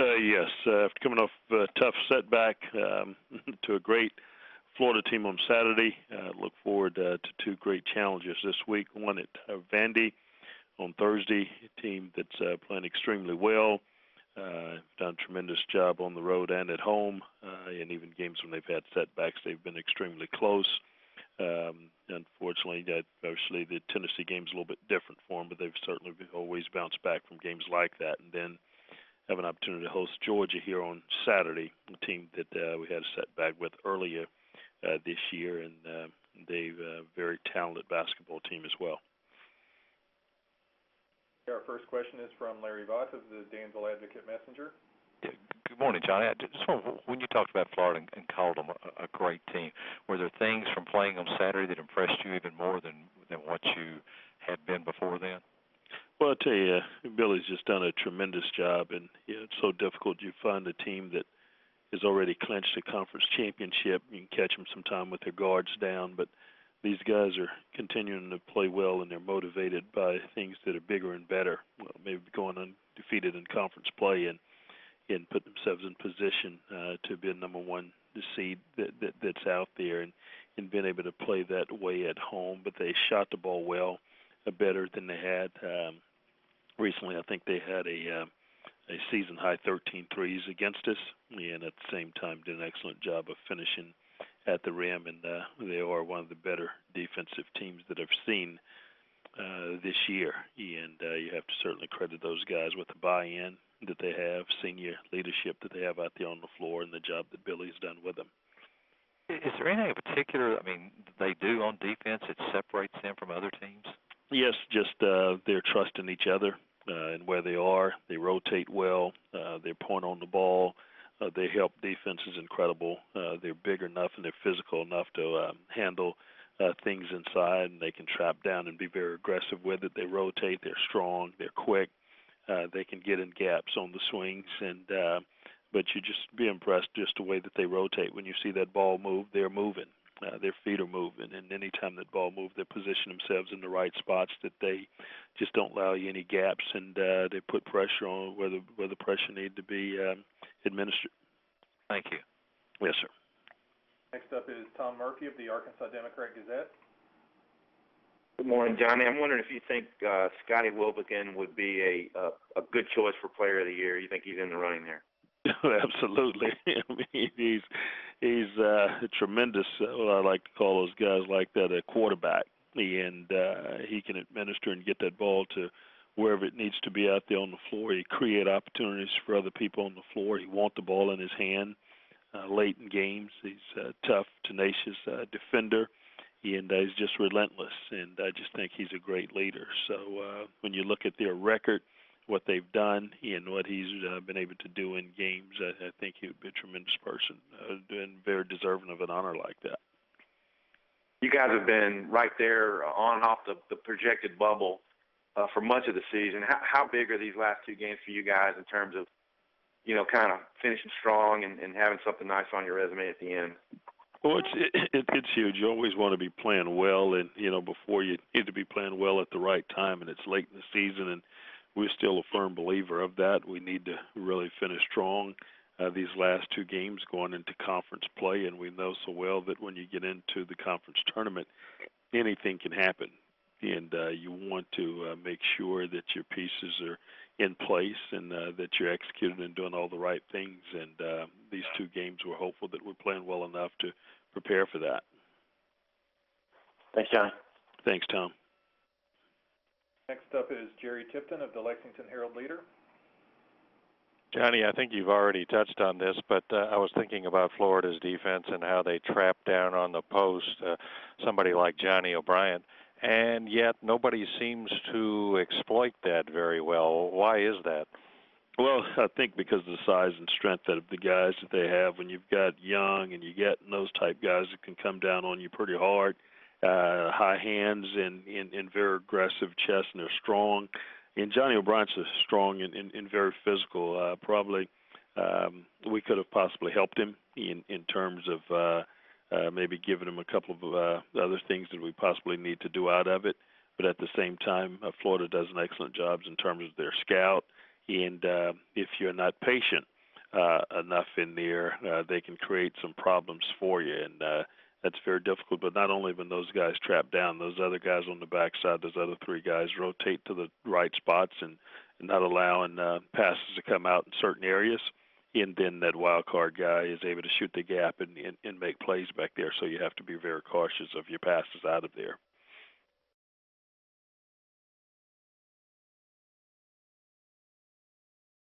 Yes, after coming off a tough setback to a great Florida team on Saturday, look forward to two great challenges this week. One at Vandy on Thursday, a team that's playing extremely well. Done a tremendous job on the road and at home, and even games when they've had setbacks, they've been extremely close. Unfortunately, obviously the Tennessee game's a little bit different for them, but they've certainly always bounced back from games like that. And then have an opportunity to host Georgia here on Saturday, a team that we had a setback with earlier this year, and they're a very talented basketball team as well. Our first question is from Larry Vaught of the Danville Advocate Messenger. Yeah, good morning, Johnny. I just when you talked about Florida and called them a great team, were there things from playing on Saturday that impressed you even more than what you had been before then? Well, I'll tell you, Billy's just done a tremendous job, and it's so difficult. You find a team that has already clinched a conference championship. You can catch them sometime with their guards down, but these guys are continuing to play well, and they're motivated by things that are bigger and better. Well, maybe going undefeated in conference play and put themselves in position to be a number one seed that's out there, and being able to play that way at home. But they shot the ball well, better than they had recently. I think they had a season high 13 threes against us, and at the same time did an excellent job of finishing at the rim, and they are one of the better defensive teams that I've seen this year. And you have to certainly credit those guys with the buy-in that they have, senior leadership that they have out there on the floor, and the job that Billy's done with them. Is there anything in particular, they do on defense that separates them from other teams? Yes, just their trust in each other and where they are. They rotate well. Their point on the ball. They help defenses incredible. They're big enough and they're physical enough to handle things inside, and they can trap down and be very aggressive with it. They rotate. They're strong. They're quick. They can get in gaps on the swings, but you just be impressed just the way that they rotate. When you see that ball move, they're moving. Their feet are moving, and any time that ball moves, they position themselves in the right spots that they just don't allow you any gaps, and they put pressure on where the pressure need to be administered. Thank you. Yes, sir. Next up is Tom Murphy of the Arkansas Democrat-Gazette. Good morning, Johnny. I'm wondering if you think Scotty Wilbekin would be a good choice for Player of the Year. You think he's in the running there? Absolutely. He's a tremendous, what I like to call those guys like that, a quarterback. And he can administer and get that ball to wherever it needs to be out there on the floor. He create opportunities for other people on the floor. He wants the ball in his hand late in games. He's a tough, tenacious defender, and he's just relentless. And I just think he's a great leader. So when you look at their record, what they've done and what he's been able to do in games, I think he would be a tremendous person and very deserving of an honor like that. You guys have been right there on and off the projected bubble for much of the season. How big are these last two games for you guys in terms of, kind of finishing strong and having something nice on your resume at the end? Well, it's huge. You always want to be playing well, and, before you need to be playing well at the right time, and it's late in the season, and we're still a firm believer of that. We need to really finish strong these last two games going into conference play, and we know so well that when you get into the conference tournament, anything can happen. And you want to make sure that your pieces are in place and that you're executing and doing all the right things. And these two games, we're hopeful that we're playing well enough to prepare for that. Thanks, Johnny. Thanks, Tom. Next up is Jerry Tipton of the Lexington Herald-Leader. Johnny, I think you've already touched on this, but I was thinking about Florida's defense and how they trap down on the post somebody like Johnny O'Brien, and yet nobody seems to exploit that very well. Why is that? Well, I think because of the size and strength of the guys that they have. When you've got Young and you get those type guys that can come down on you pretty hard, high hands and very aggressive chest, and they're strong. And Johnny O'Brien's strong and very physical. Probably we could have possibly helped him in terms of maybe giving him a couple of other things that we possibly need to do out of it. But at the same time, Florida does an excellent job in terms of their scout and if you're not patient enough in there, they can create some problems for you, and that's very difficult. But not only when those guys trap down, those other guys on the backside, those other three guys rotate to the right spots and not allowing passes to come out in certain areas. And then that wild card guy is able to shoot the gap and make plays back there. So you have to be very cautious of your passes out of there.